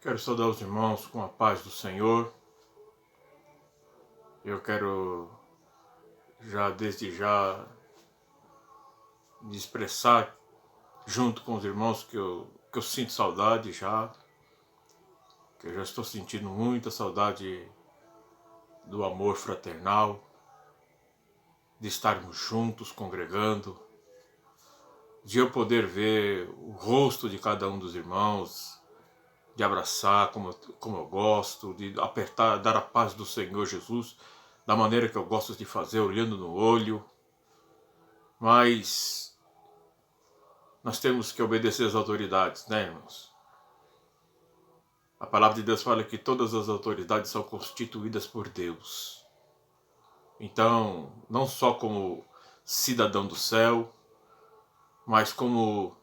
Quero saudar os irmãos com a paz do Senhor. Eu quero desde já me expressar junto com os irmãos que eu sinto saudade que eu já estou sentindo muita saudade do amor fraternal, de estarmos juntos congregando, de eu poder ver o rosto de cada um dos irmãos, de abraçar como eu gosto, de apertar, dar a paz do Senhor Jesus da maneira que eu gosto de fazer, olhando no olho. Mas nós temos que obedecer às autoridades, né, irmãos? A palavra de Deus fala que todas as autoridades são constituídas por Deus. Então, não só como cidadão do céu, mas como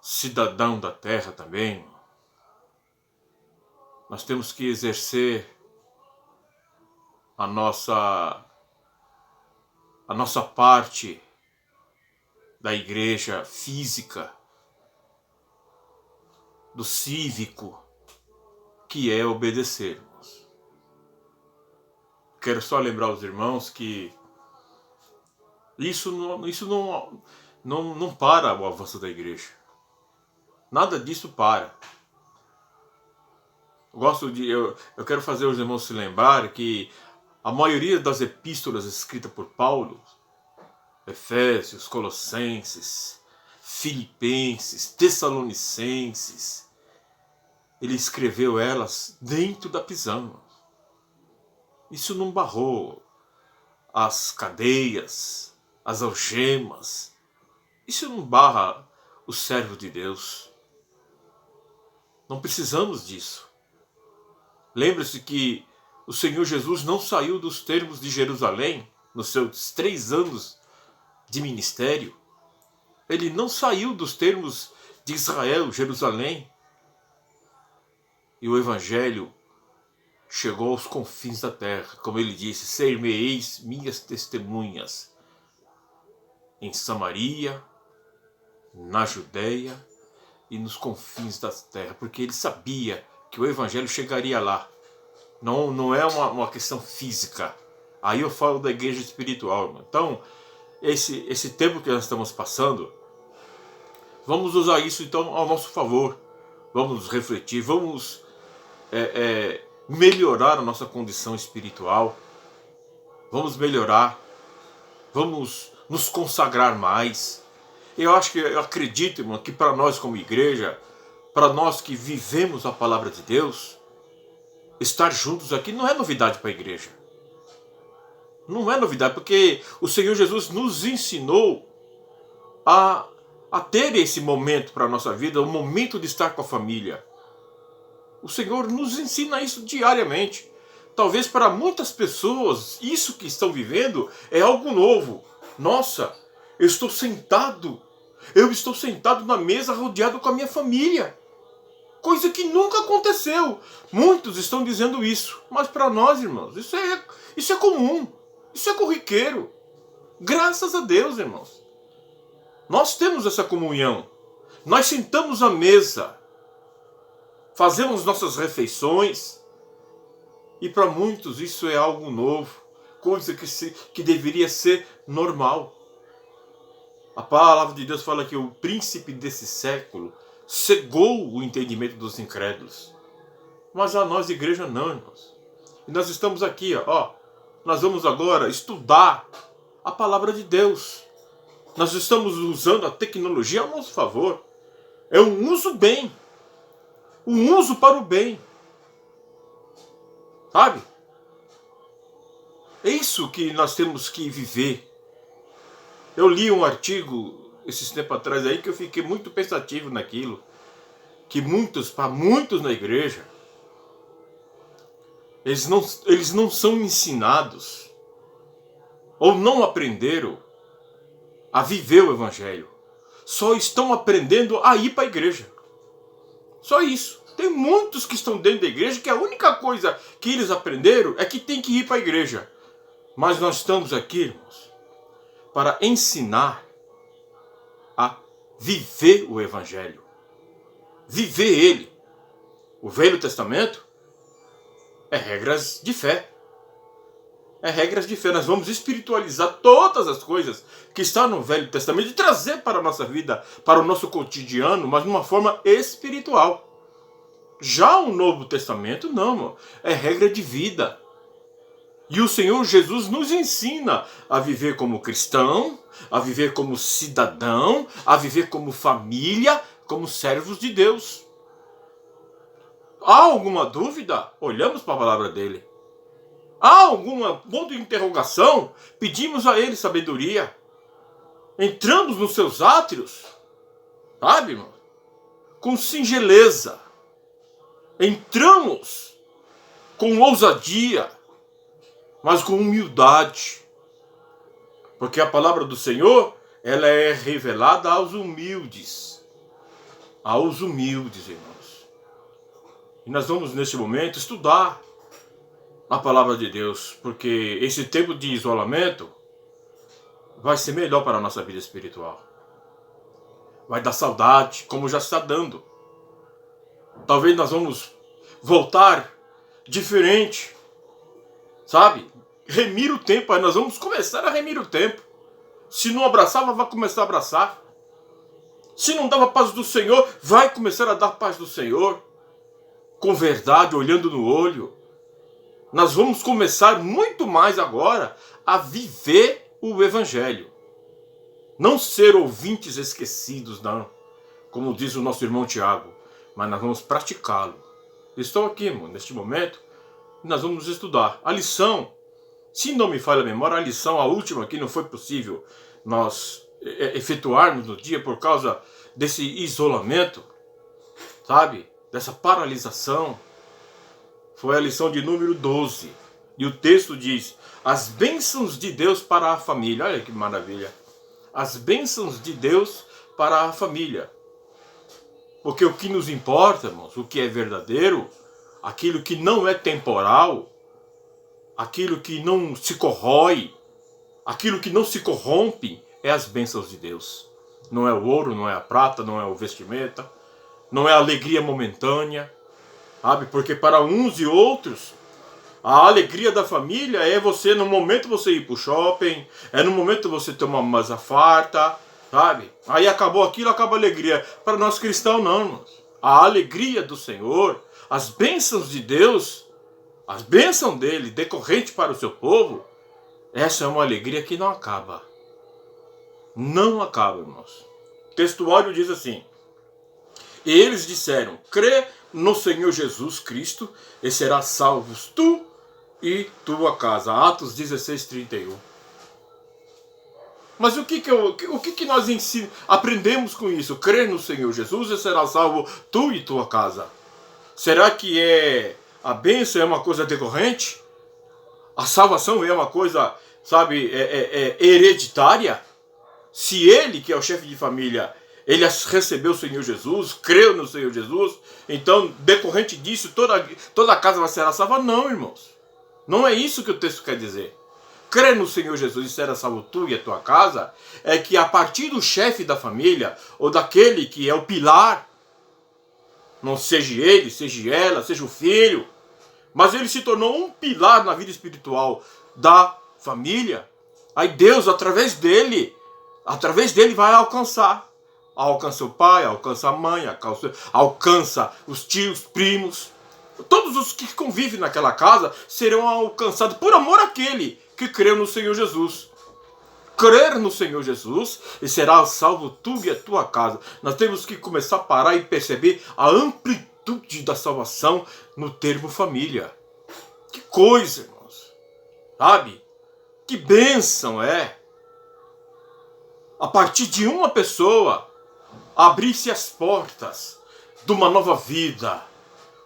cidadão da terra também. Nós temos que exercer a nossa parte da igreja física, do cívico, que é obedecermos. Quero só lembrar os irmãos que isso não para o avanço da igreja. Nada disso para. Eu quero fazer os irmãos se lembrar que a maioria das epístolas escritas por Paulo, Efésios, Colossenses, Filipenses, Tessalonicenses, ele escreveu elas dentro da prisão. Isso não barrou as cadeias, as algemas. Isso não barra o servo de Deus. Não precisamos disso. Lembre-se que o Senhor Jesus não saiu dos termos de Jerusalém nos seus 3 anos de ministério. Ele não saiu dos termos de Israel, Jerusalém. E o Evangelho chegou aos confins da terra. Como ele disse, ser-me-eis minhas testemunhas em Samaria, na Judeia e nos confins da terra. Porque ele sabia que o Evangelho chegaria lá. Não é uma questão física. Aí eu falo da igreja espiritual, irmão. Então, esse tempo que nós estamos passando, vamos usar isso então ao nosso favor. Vamos refletir, vamos melhorar a nossa condição espiritual. Vamos melhorar. Vamos nos consagrar mais. Eu acredito, irmão, que para nós como igreja, para nós que vivemos a palavra de Deus, estar juntos aqui não é novidade para a igreja. Não é novidade, porque o Senhor Jesus nos ensinou a ter esse momento para a nossa vida, o momento de estar com a família. O Senhor nos ensina isso diariamente. Talvez para muitas pessoas, isso que estão vivendo é algo novo. Nossa, eu estou sentado na mesa rodeado com a minha família. Coisa que nunca aconteceu. Muitos estão dizendo isso. Mas para nós, irmãos, isso é comum. Isso é corriqueiro. Graças a Deus, irmãos. Nós temos essa comunhão. Nós sentamos à mesa. Fazemos nossas refeições. E para muitos isso é algo novo. Coisa que deveria ser normal. A palavra de Deus fala que o príncipe desse século cegou o entendimento dos incrédulos. Mas a nós, igreja, não, irmãos. E nós estamos aqui, nós vamos agora estudar a palavra de Deus. Nós estamos usando a tecnologia a nosso favor. É um uso bem. Um uso para o bem. Sabe? É isso que nós temos que viver. Eu li um artigo esses tempos atrás aí que eu fiquei muito pensativo naquilo. Que para muitos na igreja, eles não são ensinados ou não aprenderam a viver o Evangelho. Só estão aprendendo a ir para a igreja. Só isso. Tem muitos que estão dentro da igreja que a única coisa que eles aprenderam é que tem que ir para a igreja. Mas nós estamos aqui, irmãos, para ensinar a viver o Evangelho. Viver ele. O Velho Testamento é regras de fé. É regras de fé. Nós vamos espiritualizar todas as coisas que estão no Velho Testamento e trazer para a nossa vida, para o nosso cotidiano, mas de uma forma espiritual. Já o Novo Testamento, não. É regra de vida. E o Senhor Jesus nos ensina a viver como cristão, a viver como cidadão, a viver como família, como servos de Deus. Há alguma dúvida? Olhamos para a palavra dele. Há algum ponto de interrogação? Pedimos a ele sabedoria. Entramos nos seus átrios, sabe, irmão? Com singeleza. Entramos com ousadia, mas com humildade. Porque a palavra do Senhor, ela é revelada aos humildes. Aos humildes, irmãos. E nós vamos, neste momento, estudar a palavra de Deus, porque esse tempo de isolamento vai ser melhor para a nossa vida espiritual. Vai dar saudade, como já está dando. Talvez nós vamos voltar diferente, sabe? Remir o tempo, aí nós vamos começar a remir o tempo. Se não abraçava, vai começar a abraçar. Se não dava paz do Senhor, vai começar a dar paz do Senhor. Com verdade, olhando no olho. Nós vamos começar muito mais agora a viver o Evangelho. Não ser ouvintes esquecidos, não. Como diz o nosso irmão Tiago. Mas nós vamos praticá-lo. Estou aqui, irmão, neste momento. E nós vamos estudar. A lição, se não me falha a memória, a lição, a última, que não foi possível nós efetuarmos no dia por causa desse isolamento, sabe? Dessa paralisação, foi a lição de número 12. E o texto diz: as bênçãos de Deus para a família. Olha que maravilha. As bênçãos de Deus para a família. Porque o que nos importa, irmãos, o que é verdadeiro, aquilo que não é temporal, aquilo que não se corrói, aquilo que não se corrompe, é as bênçãos de Deus. Não é o ouro, não é a prata, não é o vestimenta, não é a alegria momentânea, sabe? Porque para uns e outros, a alegria da família é você, no momento você ir para o shopping, é no momento você ter uma mesa farta, sabe? Aí acabou aquilo, acaba a alegria. Para nós cristãos não, irmãos. A alegria do Senhor, as bênçãos de Deus, as bênçãos dele decorrente para o seu povo, essa é uma alegria que não acaba. Não acaba, irmãos. O textuário diz assim: e eles disseram: crê no Senhor Jesus Cristo e serás salvos tu e tua casa. Atos 16:31. Mas o que nós aprendemos com isso? Crê no Senhor Jesus e serás salvo tu e tua casa. Será que a bênção é uma coisa decorrente? A salvação é uma coisa, sabe, hereditária? Se ele, que é o chefe de família, ele recebeu o Senhor Jesus, creu no Senhor Jesus, então, decorrente disso, toda a casa vai ser salva? Não, irmãos. Não é isso que o texto quer dizer. Crer no Senhor Jesus e será salvo tu e a tua casa, é que a partir do chefe da família, ou daquele que é o pilar, não seja ele, seja ela, seja o filho, mas ele se tornou um pilar na vida espiritual da família, aí Deus, através dele vai alcançar. Alcança o pai, alcança a mãe, alcança os tios, primos. Todos os que convivem naquela casa serão alcançados por amor àquele que creu no Senhor Jesus. Crer no Senhor Jesus e será salvo tu e a tua casa. Nós temos que começar a parar e perceber a amplitude da salvação no termo família. Que coisa, irmãos. Sabe? Que bênção é. A partir de uma pessoa, abrir-se as portas de uma nova vida.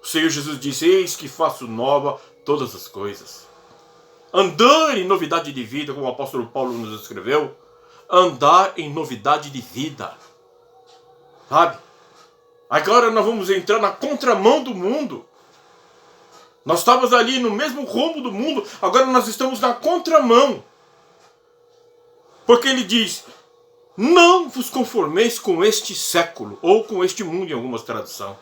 O Senhor Jesus disse: eis que faço nova todas as coisas. Andar em novidade de vida, como o apóstolo Paulo nos escreveu. Andar em novidade de vida. Sabe? Agora nós vamos entrar na contramão do mundo. Nós estávamos ali no mesmo rumo do mundo, agora nós estamos na contramão. Porque ele diz: não vos conformeis com este século, ou com este mundo em algumas traduções.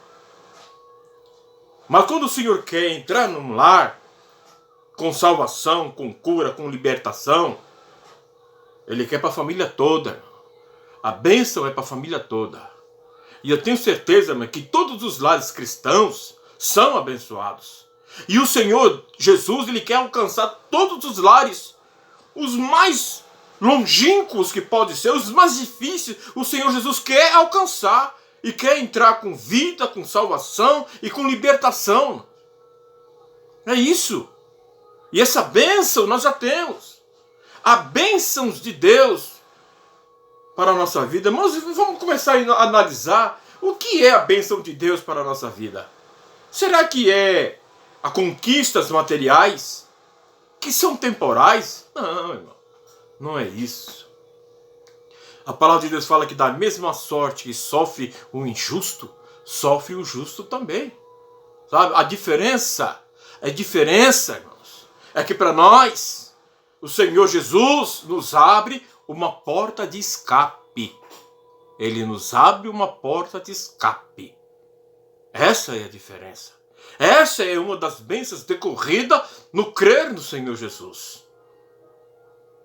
Mas quando o Senhor quer entrar num lar, com salvação, com cura, com libertação, Ele quer para a família toda. A bênção é para a família toda. E eu tenho certeza, mas que todos os lares cristãos são abençoados. E o Senhor Jesus, Ele quer alcançar todos os lares, os mais longínquos que podem ser, os mais difíceis, o Senhor Jesus quer alcançar. E quer entrar com vida, com salvação e com libertação. É isso. E essa bênção nós já temos. Há bênçãos de Deus para a nossa vida. Mas vamos começar a analisar o que é a bênção de Deus para a nossa vida. Será que é a conquistas materiais que são temporais? Não, irmão. Não é isso. A palavra de Deus fala que da mesma sorte que sofre o injusto, sofre o justo também. Sabe? A diferença, irmãos, é que para nós, o Senhor Jesus nos abre uma porta de escape. Ele nos abre uma porta de escape. Essa é a diferença. Essa é uma das bênçãos decorrida no crer no Senhor Jesus.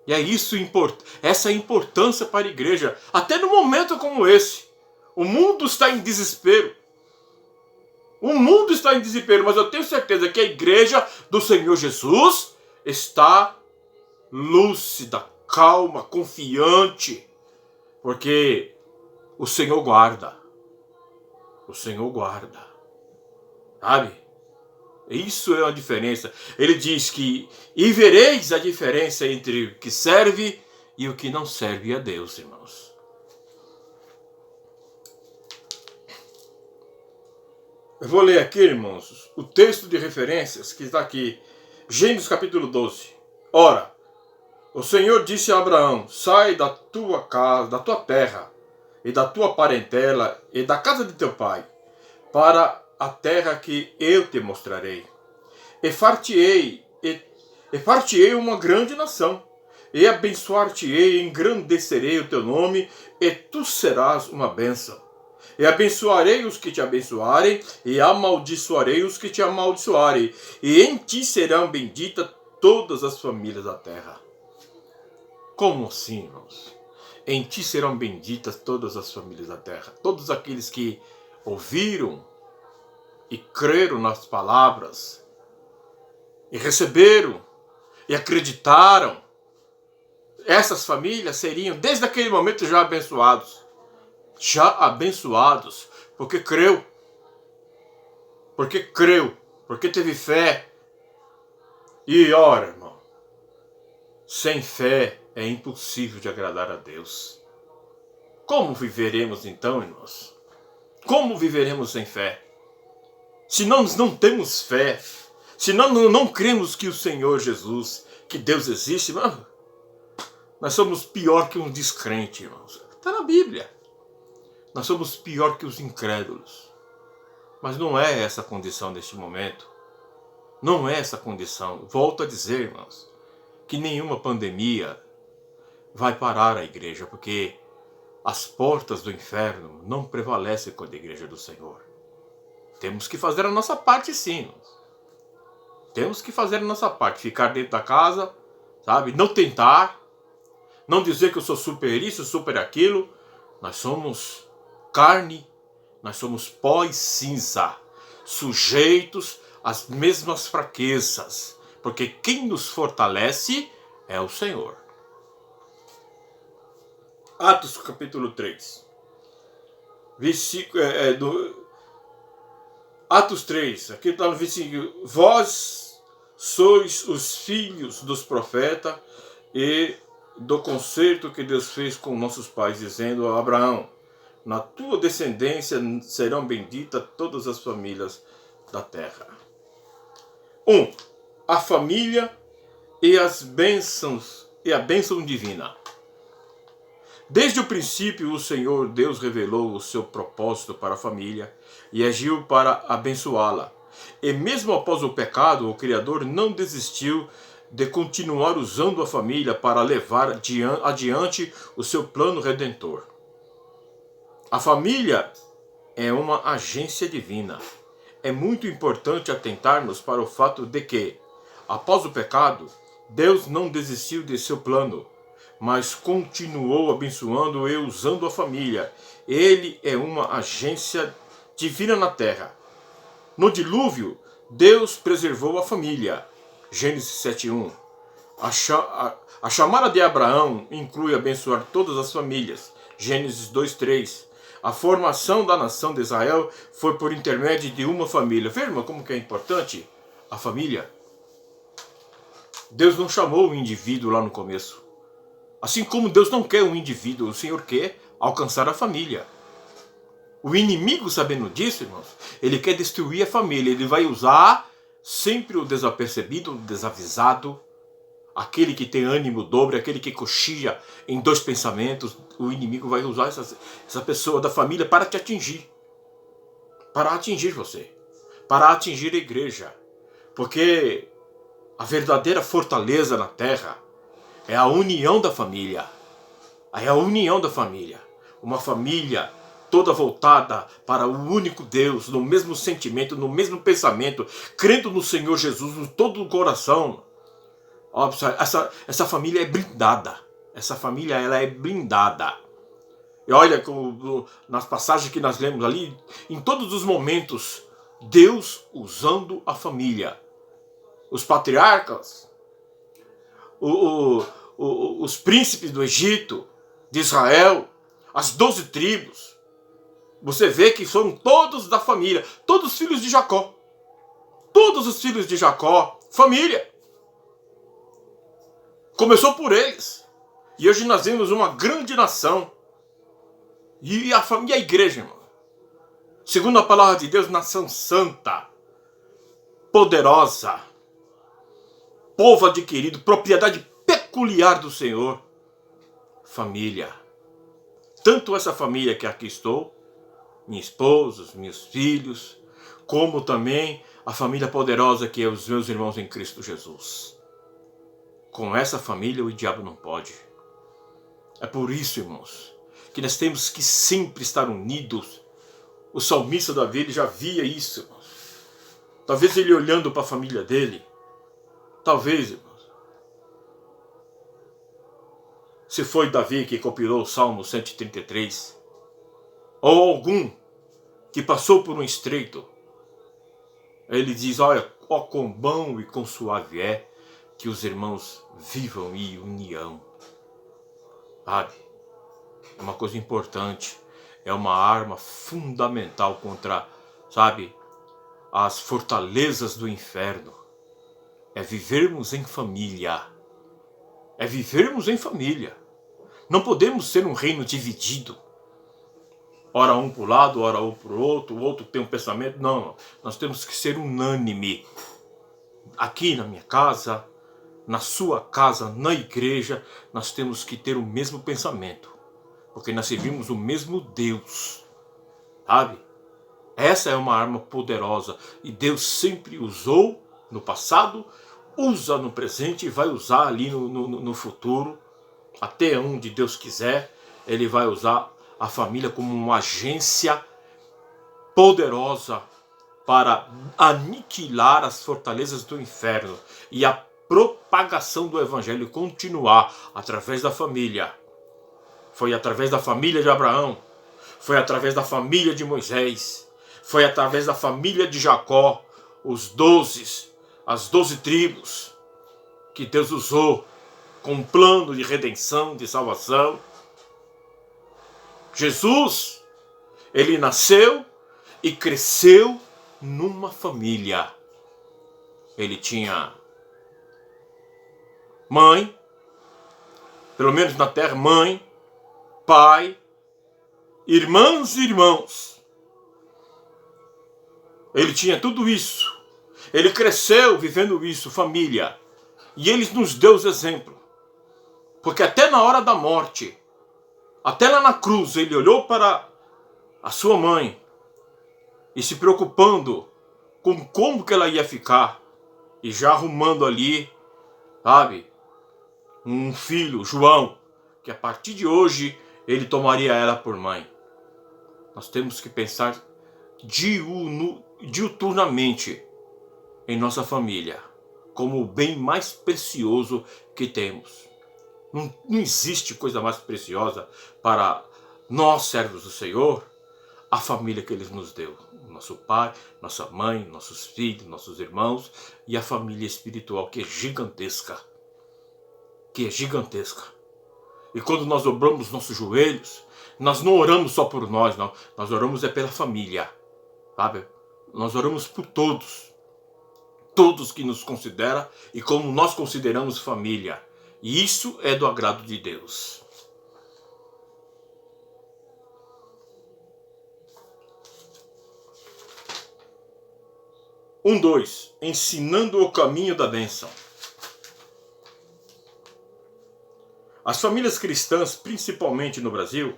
E é isso, essa é a importância para a igreja. Até num momento como esse. O mundo está em desespero. O mundo está em desespero, mas eu tenho certeza que a igreja do Senhor Jesus está lúcida, calma, confiante. Porque o Senhor guarda. O Senhor guarda. Sabe? Isso é a diferença. Ele diz que e vereis a diferença entre o que serve e o que não serve a Deus, irmãos. Eu vou ler aqui, irmãos, o texto de referências que está aqui. Gênesis capítulo 12. Ora, o Senhor disse a Abraão: sai da tua casa, da tua terra, e da tua parentela, e da casa de teu pai, para a terra que eu te mostrarei. E far-te-ei uma grande nação, e abençoar-te-ei, e engrandecerei o teu nome, e tu serás uma bênção. E abençoarei os que te abençoarem, e amaldiçoarei os que te amaldiçoarem, e em ti serão benditas todas as famílias da terra. Como assim, irmãos? Em ti serão benditas todas as famílias da terra. Todos aqueles que ouviram e creram nas palavras, e receberam, e acreditaram, essas famílias seriam, desde aquele momento, já abençoados. Já abençoados, porque creu. Porque creu, porque teve fé. E ora, irmão, sem fé é impossível de agradar a Deus. Como viveremos então, irmãos? Como viveremos sem fé? Se nós não temos fé, se não cremos que o Senhor Jesus, que Deus existe, mano, nós somos pior que um descrente, irmãos. Está na Bíblia. Nós somos pior que os incrédulos. Mas não é essa a condição neste momento. Não é essa a condição. Volto a dizer, irmãos, que nenhuma pandemia vai parar a igreja, porque as portas do inferno não prevalecem contra a igreja do Senhor. Temos que fazer a nossa parte, sim. Temos que fazer a nossa parte. Ficar dentro da casa, sabe? Não tentar. Não dizer que eu sou super isso, super aquilo. Nós somos carne. Nós somos pó e cinza. Sujeitos às mesmas fraquezas. Porque quem nos fortalece é o Senhor. Atos capítulo 3. Atos 3, aqui está no versículo: vós sois os filhos dos profetas e do concerto que Deus fez com nossos pais, dizendo a Abraão: na tua descendência serão benditas todas as famílias da terra. 1. A família e as bênçãos e a bênção divina. Desde o princípio, o Senhor Deus revelou o seu propósito para a família e agiu para abençoá-la. E mesmo após o pecado, o Criador não desistiu de continuar usando a família para levar adiante o seu plano redentor. A família é uma agência divina. é muito importante atentarmos para o fato de que, após o pecado, Deus não desistiu de seu plano, mas continuou abençoando e usando a família. Ele é uma agência divina na terra. No dilúvio, Deus preservou a família. Gênesis 7:1. A chamada de Abraão inclui abençoar todas as famílias. Gênesis 2:3. A formação da nação de Israel foi por intermédio de uma família. Veja, irmão, como que é importante a família. Deus não chamou o indivíduo lá no começo. Assim como Deus não quer um indivíduo, o Senhor quer alcançar a família. O inimigo, sabendo disso, irmãos, ele quer destruir a família. Ele vai usar sempre o desapercebido, o desavisado, aquele que tem ânimo dobre, aquele que cochila em dois pensamentos. O inimigo vai usar essa pessoa da família para te atingir. Para atingir você. Para atingir a igreja. Porque a verdadeira fortaleza na terra é a união da família. É a união da família. Uma família toda voltada para o único Deus, no mesmo sentimento, no mesmo pensamento, crendo no Senhor Jesus com todo o coração. Essa família é blindada. Essa família, ela é blindada. E olha, nas passagens que nós lemos ali, em todos os momentos, Deus usando a família. Os patriarcas, os príncipes do Egito, de Israel, as 12 tribos. Você vê que foram todos da família, todos filhos de Jacó. Todos os filhos de Jacó, família. Começou por eles. E hoje nós vemos uma grande nação. E a igreja, irmão. Segundo a palavra de Deus, nação santa, poderosa, povo adquirido, propriedade peculiar do Senhor. Família. Tanto essa família que aqui estou, minha esposa, os meus filhos, como também a família poderosa que é os meus irmãos em Cristo Jesus. Com essa família o diabo não pode. É por isso, irmãos, que nós temos que sempre estar unidos. O salmista Davi, ele já via isso, irmãos. Talvez ele olhando para a família dele, talvez, irmãos, se foi Davi que compilou o Salmo 133, ou algum que passou por um estreito, ele diz, olha, ó quão bom e quão suave é que os irmãos vivam em união. Sabe? É uma coisa importante, é uma arma fundamental contra, sabe, as fortalezas do inferno. É vivermos em família. É vivermos em família. Não podemos ser um reino dividido. Ora um para o lado, ora um para o outro tem um pensamento. Não, nós temos que ser unânime. Aqui na minha casa, na sua casa, na igreja, nós temos que ter o mesmo pensamento. Porque nós servimos o mesmo Deus. Sabe? Essa é uma arma poderosa. E Deus sempre usou no passado, usa no presente e vai usar ali no futuro. Até onde Deus quiser, Ele vai usar a família como uma agência poderosa para aniquilar as fortalezas do inferno e a propagação do evangelho continuar através da família. Foi através da família de Abraão, foi através da família de Moisés, foi através da família de Jacó, as 12 tribos que Deus usou com um plano de redenção, de salvação. Jesus, ele nasceu e cresceu numa família. Ele tinha mãe, pelo menos na terra, mãe, pai, irmãs e irmãos. Ele tinha tudo isso. Ele cresceu vivendo isso, família. E ele nos deu os exemplos. Porque até na hora da morte, até lá na cruz, ele olhou para a sua mãe e se preocupando com como que ela ia ficar. E já arrumando ali, sabe, um filho, João, que a partir de hoje ele tomaria ela por mãe. Nós temos que pensar diuturnamente em nossa família como o bem mais precioso que temos. Não existe coisa mais preciosa para nós, servos do Senhor, a família que Ele nos deu. Nosso pai, nossa mãe, nossos filhos, nossos irmãos e a família espiritual que é gigantesca. Que é gigantesca. E quando nós dobramos nossos joelhos, nós não oramos só por nós, não. Nós oramos pela família. Sabe? Nós oramos por todos. Todos que nos consideram e como nós consideramos família. E isso é do agrado de Deus. Ensinando o caminho da bênção. As famílias cristãs, principalmente no Brasil,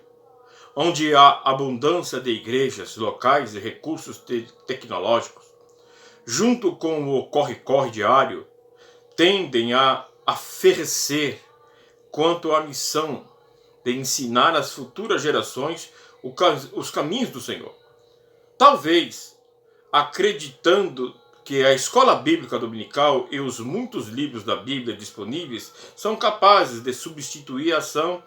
onde há abundância de igrejas locais e recursos tecnológicos, junto com o corre-corre diário, tendem a oferecer quanto à missão de ensinar às futuras gerações os caminhos do Senhor. Talvez acreditando que a escola bíblica dominical e os muitos livros da Bíblia disponíveis são capazes de substituir a ação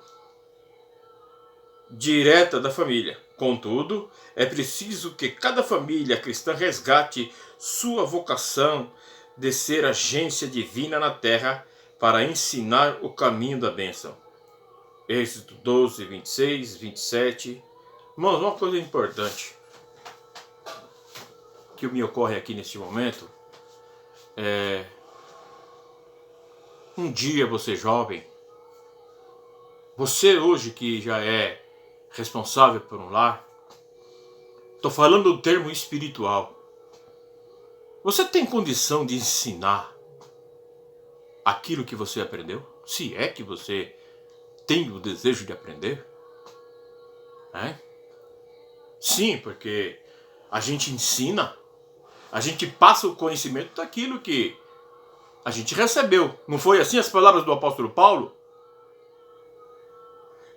direta da família. Contudo, é preciso que cada família cristã resgate sua vocação de ser agência divina na terra para ensinar o caminho da bênção. Êxodo 12, 26, 27. Irmãos, uma coisa importante que me ocorre aqui neste momento é: um dia você jovem, você hoje que já é responsável por um lar, estou falando do termo espiritual, você tem condição de ensinar aquilo que você aprendeu? Se é que você tem o desejo de aprender? Sim, porque a gente ensina, a gente passa o conhecimento daquilo que a gente recebeu. Não foi assim as palavras do apóstolo Paulo?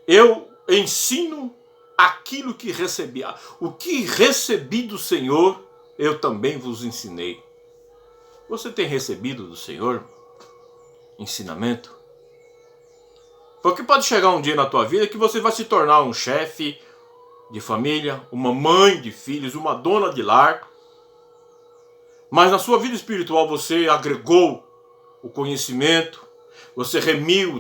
Eu ensino aquilo que recebi. O que recebi do Senhor, eu também vos ensinei. Você tem recebido do Senhor ensinamento? Porque pode chegar um dia na tua vida que você vai se tornar um chefe de família, uma mãe de filhos, uma dona de lar. Mas na sua vida espiritual você agregou o conhecimento, você remiu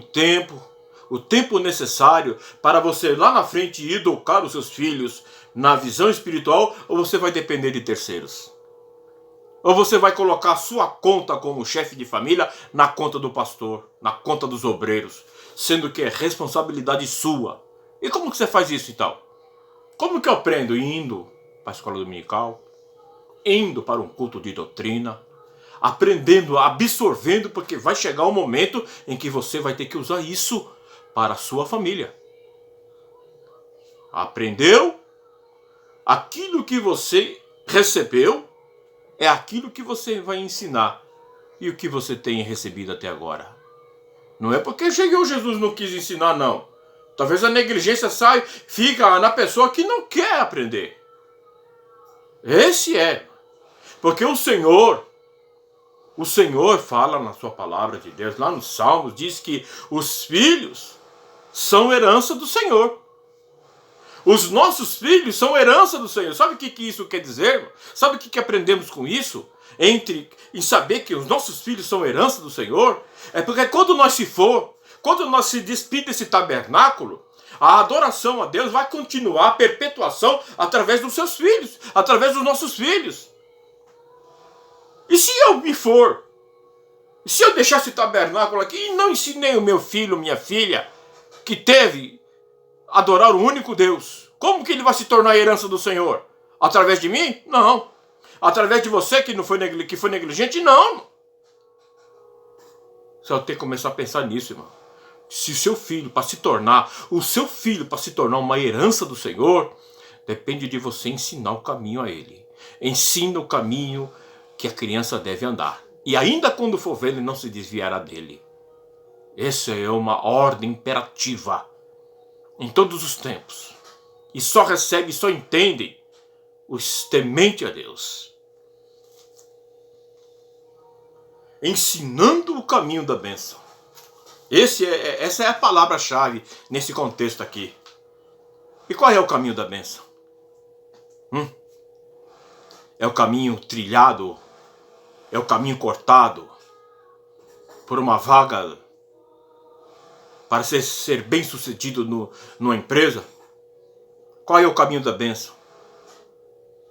o tempo necessário para você lá na frente educar os seus filhos na visão espiritual, ou você vai depender de terceiros? Ou você vai colocar a sua conta como chefe de família na conta do pastor, na conta dos obreiros, sendo que é responsabilidade sua? E como que você faz isso então? Como que eu aprendo? Indo para a escola dominical, indo para um culto de doutrina, aprendendo, absorvendo, porque vai chegar um momento em que você vai ter que usar isso para a sua família. Aprendeu? Aquilo que você recebeu é aquilo que você vai ensinar. E o que você tem recebido até agora? Não é porque chegou Jesus e não quis ensinar, não. Talvez a negligência fica na pessoa que não quer aprender. Esse é. Porque o Senhor fala na sua palavra de Deus, lá nos Salmos, diz que os filhos são herança do Senhor. Os nossos filhos são herança do Senhor. Sabe o que isso quer dizer? Sabe o que aprendemos com isso? Em saber que os nossos filhos são herança do Senhor? É porque quando nós se despir desse tabernáculo, a adoração a Deus vai continuar, a perpetuação, através dos seus filhos, através dos nossos filhos. E se eu se eu deixar esse tabernáculo aqui e não ensinei o meu filho, minha filha, que teve adorar o único Deus, como que ele vai se tornar a herança do Senhor? Através de mim? Não. Através de você que foi negligente? Não. Você vai ter que começar a pensar nisso, irmão. Se o seu filho para se tornar uma herança do Senhor, depende de você ensinar o caminho a ele. Ensina o caminho que a criança deve andar. E ainda quando for ver, ele não se desviará dele. Essa é uma ordem imperativa em todos os tempos. E só entendem os tementes a Deus. ensinando o caminho da bênção. Essa é a palavra-chave nesse contexto aqui. E qual é o caminho da bênção? É o caminho trilhado? É o caminho cortado por uma vaga para ser bem sucedido numa empresa? Qual é o caminho da bênção?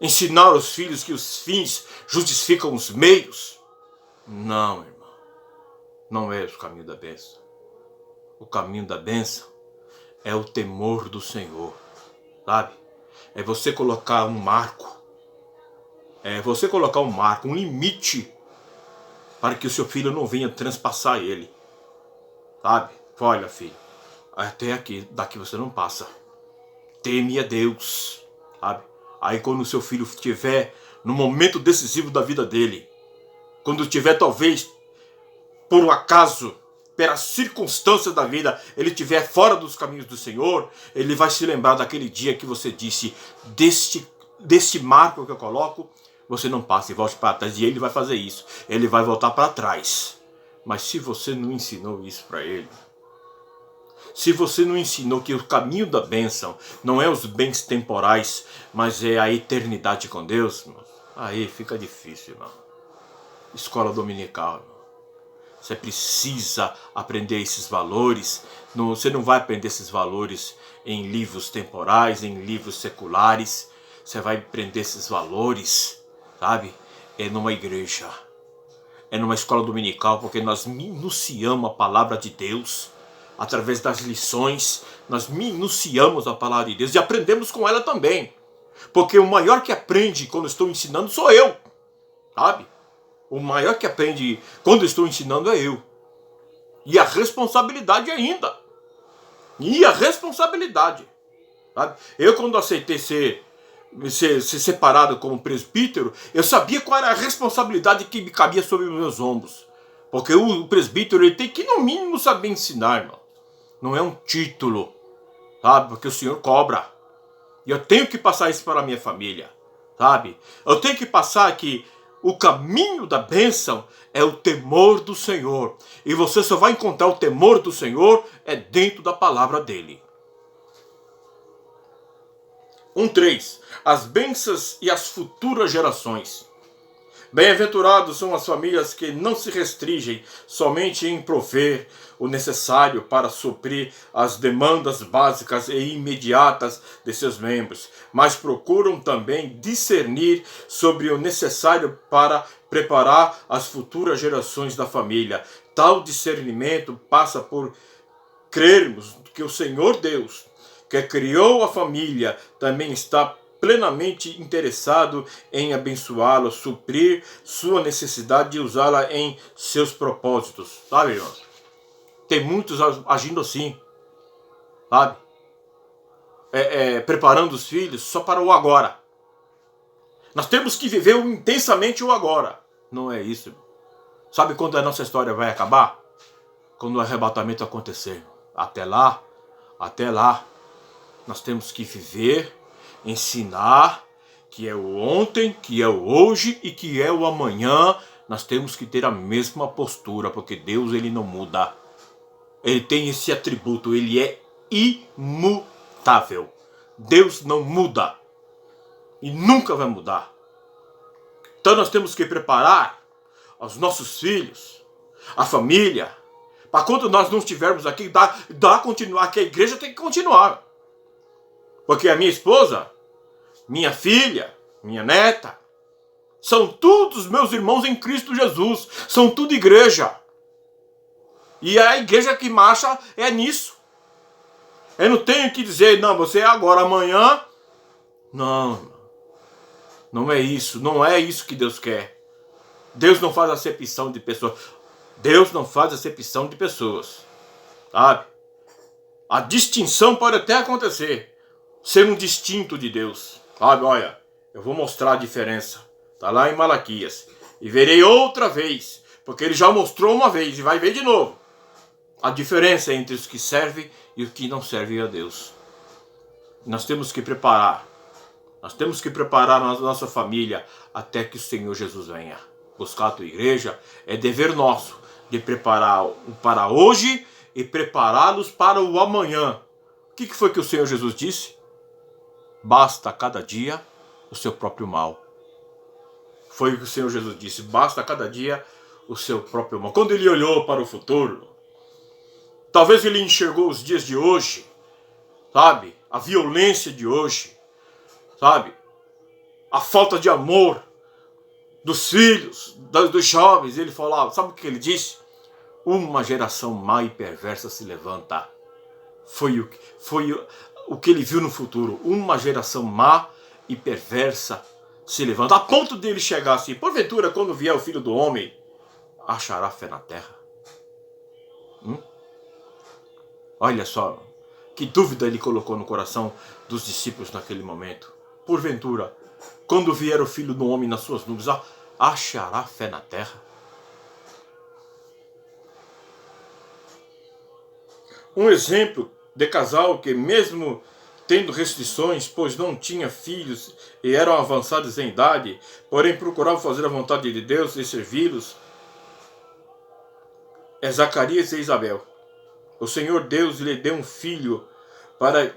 Ensinar aos filhos que os fins justificam os meios? Não, irmão. Não é o caminho da bênção. O caminho da bênção é o temor do Senhor, sabe? É você colocar um marco. É você colocar um marco, um limite, para que o seu filho não venha transpassar ele, sabe? Olha, filho, até aqui, daqui você não passa. Teme a Deus, sabe? Aí quando o seu filho estiver no momento decisivo da vida dele, quando tiver talvez, por um acaso, pela circunstância da vida, ele estiver fora dos caminhos do Senhor, ele vai se lembrar daquele dia que você disse, deste marco que eu coloco, você não passa e volte para trás. E ele vai fazer isso, ele vai voltar para trás. Mas se você não ensinou isso para ele, se você não ensinou que o caminho da bênção não é os bens temporais, mas é a eternidade com Deus, irmão, aí fica difícil, irmão. Escola dominical, irmão. Você precisa aprender esses valores. Você não vai aprender esses valores em livros temporais, em livros seculares. Você vai aprender esses valores, sabe? É numa igreja. É numa escola dominical, porque nós minuciamos a palavra de Deus. Através das lições, nós minuciamos a palavra de Deus e aprendemos com ela também. Porque o maior que aprende quando estou ensinando sou eu, sabe? O maior que aprende quando estou ensinando é eu. E a responsabilidade ainda. E a responsabilidade. Sabe? Eu quando aceitei ser separado como presbítero, eu sabia qual era a responsabilidade que me cabia sobre os meus ombros. Porque o presbítero ele tem que no mínimo saber ensinar, irmão. Não é um título, sabe? Porque o Senhor cobra. E eu tenho que passar isso para a minha família, sabe? Eu tenho que passar que o caminho da bênção é o temor do Senhor. E você só vai encontrar o temor do Senhor dentro da palavra dele. 1:3. As bênçãos e as futuras gerações. Bem-aventurados são as famílias que não se restringem somente em prover o necessário para suprir as demandas básicas e imediatas de seus membros, mas procuram também discernir sobre o necessário para preparar as futuras gerações da família. Tal discernimento passa por crermos que o Senhor Deus, que criou a família, também está plenamente interessado em abençoá-la, suprir sua necessidade de usá-la em seus propósitos, sabe, irmãos? Tem muitos agindo assim, sabe? Preparando os filhos só para o agora. Nós temos que viver intensamente o agora. Não é isso, irmão. Sabe quando a nossa história vai acabar? Quando o arrebatamento acontecer. Até lá, nós temos que viver, ensinar, que é o ontem, que é o hoje e que é o amanhã. Nós temos que ter a mesma postura, porque Deus ele não muda. Ele tem esse atributo, ele é imutável. Deus não muda e nunca vai mudar. Então nós temos que preparar os nossos filhos, a família, para quando nós não estivermos aqui, continuar, que a igreja tem que continuar. Porque a minha esposa, minha filha, minha neta, são todos meus irmãos em Cristo Jesus. São tudo igreja. E a igreja que marcha é nisso. Eu não tenho que dizer, não, você é agora, amanhã. Não, não é isso. Não é isso que Deus quer. Deus não faz acepção de pessoas. Deus não faz acepção de pessoas. Sabe? A distinção pode até acontecer. Ser um distinto de Deus. Sabe, olha, eu vou mostrar a diferença. Está lá em Malaquias. E verei outra vez. Porque ele já mostrou uma vez e vai ver de novo. A diferença entre os que servem e os que não servem a Deus. Nós temos que preparar. Nós temos que preparar a nossa família até que o Senhor Jesus venha. buscar a tua igreja, é dever nosso de preparar para hoje e prepará-los para o amanhã. O que foi que o Senhor Jesus disse? Basta cada dia o seu próprio mal. Foi o que o Senhor Jesus disse, basta cada dia o seu próprio mal. Quando ele olhou para o futuro, talvez ele enxergou os dias de hoje, sabe? A violência de hoje, sabe? A falta de amor dos filhos, dos jovens. Ele falava, sabe o que ele disse? Uma geração má e perversa se levanta. Foi o que ele viu no futuro. Uma geração má e perversa se levanta. A ponto dele chegar assim, porventura, quando vier o Filho do Homem, achará fé na terra? Olha só, que dúvida ele colocou no coração dos discípulos naquele momento. Porventura, quando vier o Filho do Homem nas suas nuvens, achará fé na terra? Um exemplo de casal que, mesmo tendo restrições, pois não tinha filhos e eram avançados em idade, porém procuravam fazer a vontade de Deus e servi-los, é Zacarias e Isabel. O Senhor Deus lhe deu um filho para